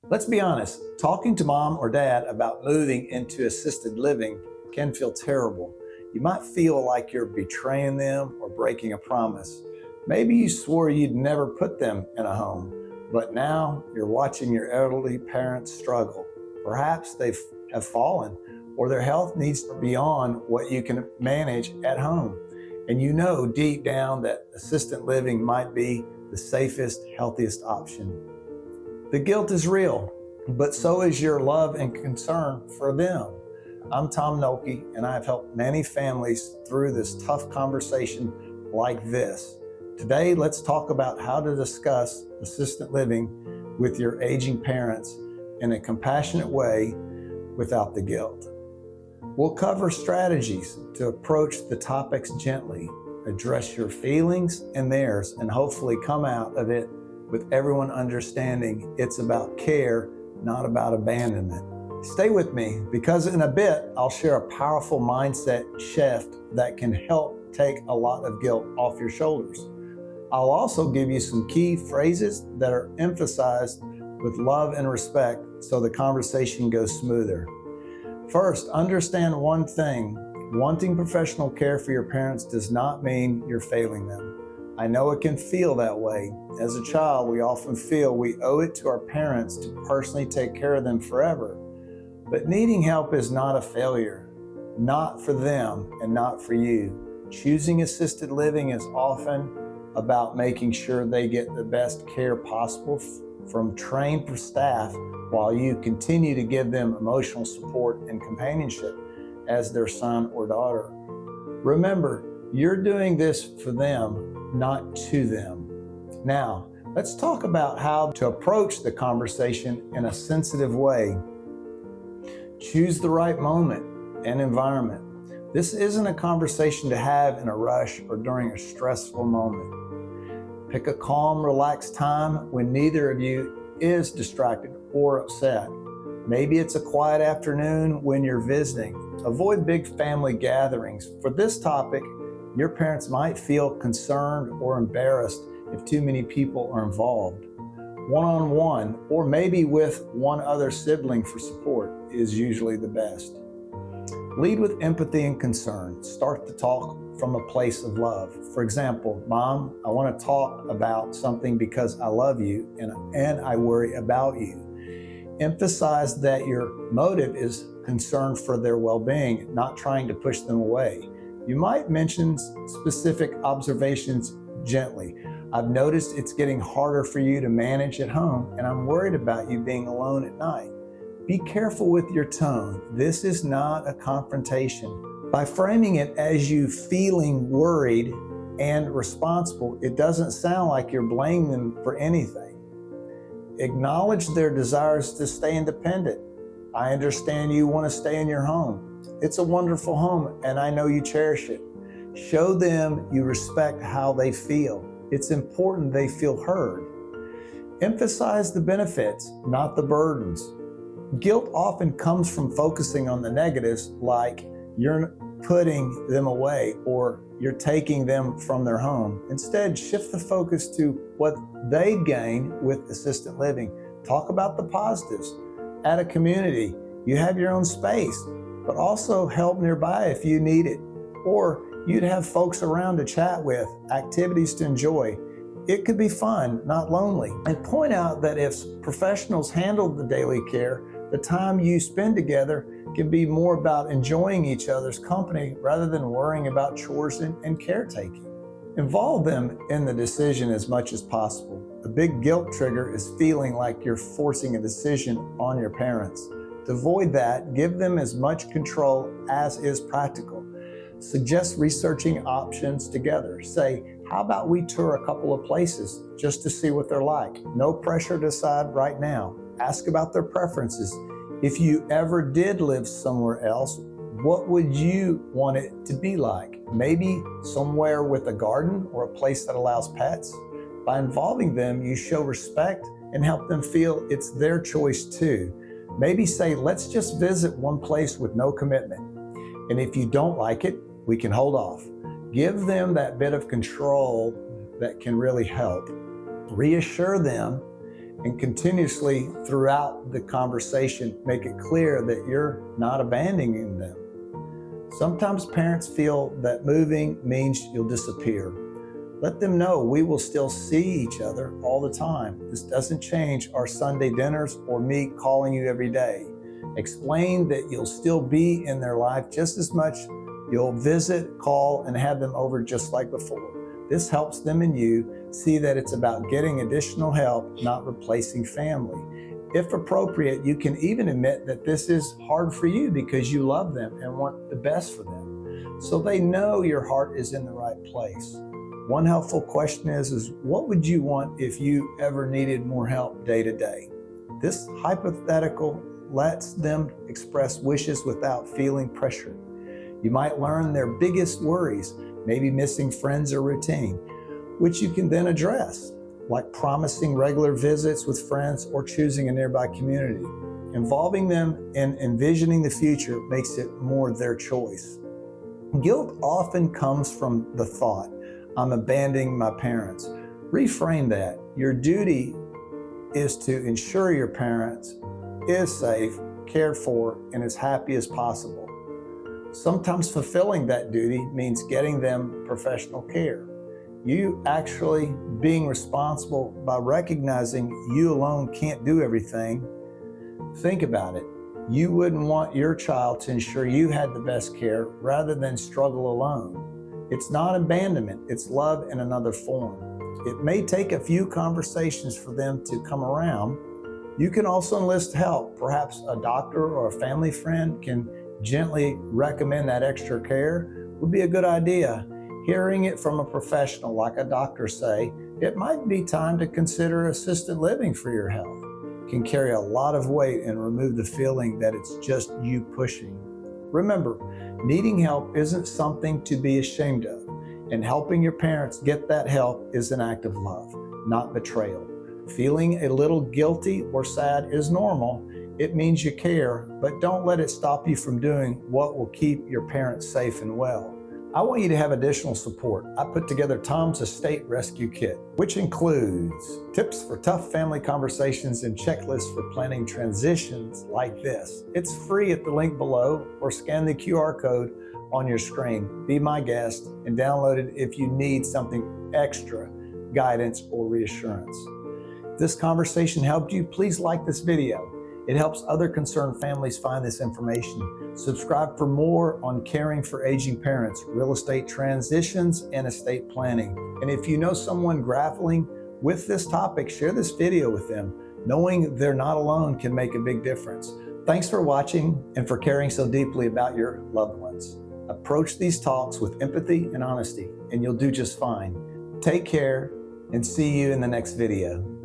Let's be honest, talking to mom or dad about moving into assisted living can feel terrible. You might feel like you're betraying them or breaking a promise. Maybe you swore you'd never put them in a home, but now you're watching your elderly parents struggle. Perhaps they have fallen, or their health needs beyond what you can manage at home. And you know deep down that assisted living might be the safest, healthiest option. The guilt is real, but so is your love and concern for them. I'm Tom Noelke, and I've helped many families through this tough conversation like this. Today, let's talk about how to discuss assisted living with your aging parents in a compassionate way without the guilt. We'll cover strategies to approach the topics gently, address your feelings and theirs, and hopefully come out of it with everyone understanding it's about care, not about abandonment. Stay with me, because in a bit, I'll share a powerful mindset shift that can help take a lot of guilt off your shoulders. I'll also give you some key phrases that are emphasized with love and respect so the conversation goes smoother. First, understand one thing. Wanting professional care for your parents does not mean you're failing them. I know it can feel that way. As a child, we often feel we owe it to our parents to personally take care of them forever. But needing help is not a failure, not for them and not for you. Choosing assisted living is often about making sure they get the best care possible from trained staff while you continue to give them emotional support and companionship as their son or daughter. Remember, you're doing this for them, not to them. Now, let's talk about how to approach the conversation in a sensitive way. Choose the right moment and environment. This isn't a conversation to have in a rush or during a stressful moment. Pick a calm, relaxed time when neither of you is distracted or upset. Maybe it's a quiet afternoon when you're visiting. Avoid big family gatherings. For this topic, your parents might feel concerned or embarrassed if too many people are involved. One-on-one, or maybe with one other sibling for support, is usually the best. Lead with empathy and concern. Start the talk from a place of love. For example, Mom, I want to talk about something because I love you and I worry about you. Emphasize that your motive is concern for their well-being, not trying to push them away. You might mention specific observations gently. I've noticed it's getting harder for you to manage at home, and I'm worried about you being alone at night. Be careful with your tone. This is not a confrontation. By framing it as you feeling worried and responsible, it doesn't sound like you're blaming them for anything. Acknowledge their desires to stay independent. I understand you want to stay in your home. It's a wonderful home, and I know you cherish it. Show them you respect how they feel. It's important they feel heard. Emphasize the benefits, not the burdens. Guilt often comes from focusing on the negatives, like you're putting them away or you're taking them from their home. Instead, shift the focus to what they gain with assisted living. Talk about the positives. At a community, you have your own space, but also help nearby if you need it. Or you'd have folks around to chat with, activities to enjoy. It could be fun, not lonely. And point out that if professionals handle the daily care, the time you spend together can be more about enjoying each other's company rather than worrying about chores and caretaking. Involve them in the decision as much as possible. A big guilt trigger is feeling like you're forcing a decision on your parents. To avoid that, give them as much control as is practical. Suggest researching options together. Say, how about we tour a couple of places just to see what they're like? No pressure to decide right now. Ask about their preferences. If you ever did live somewhere else, what would you want it to be like? Maybe somewhere with a garden or a place that allows pets? By involving them, you show respect and help them feel it's their choice too. Maybe say, let's just visit one place with no commitment. And if you don't like it, we can hold off. Give them that bit of control that can really help. Reassure them And continuously throughout the conversation, make it clear that you're not abandoning them. Sometimes parents feel that moving means you'll disappear. Let them know we will still see each other all the time. This doesn't change our Sunday dinners or me calling you every day. Explain that you'll still be in their life just as much. You'll visit, call, and have them over just like before. This helps them and you see that it's about getting additional help, not replacing family. If appropriate, you can even admit that this is hard for you because you love them and want the best for them. So they know your heart is in the right place. One helpful question is what would you want if you ever needed more help day to day? This hypothetical lets them express wishes without feeling pressured. You might learn their biggest worries, maybe missing friends or routine, which you can then address, like promising regular visits with friends or choosing a nearby community. Involving them in envisioning the future makes it more their choice. Guilt often comes from the thought, I'm abandoning my parents. Reframe that. Your duty is to ensure your parents is safe, cared for, and as happy as possible. Sometimes fulfilling that duty means getting them professional care. You actually being responsible by recognizing you alone can't do everything. Think about it. You wouldn't want your child to ensure you had the best care rather than struggle alone. It's not abandonment, it's love in another form. It may take a few conversations for them to come around. You can also enlist help. Perhaps a doctor or a family friend can gently recommend that extra care would be a good idea. Hearing it from a professional like a doctor say, it might be time to consider assisted living for your health, can carry a lot of weight and remove the feeling that it's just you pushing. Remember, needing help isn't something to be ashamed of, and helping your parents get that help is an act of love, not betrayal. Feeling a little guilty or sad is normal. It means you care, but don't let it stop you from doing what will keep your parents safe and well. I want you to have additional support. I put together Tom's Estate Rescue Kit, which includes tips for tough family conversations and checklists for planning transitions like this. It's free at the link below or scan the QR code on your screen. Be my guest and download it if you need something extra, guidance or reassurance. If this conversation helped you, please like this video. It helps other concerned families find this information. Subscribe for more on caring for aging parents, real estate transitions, and estate planning. And if you know someone grappling with this topic, share this video with them. Knowing they're not alone can make a big difference. Thanks for watching and for caring so deeply about your loved ones. Approach these talks with empathy and honesty, and you'll do just fine. Take care and see you in the next video.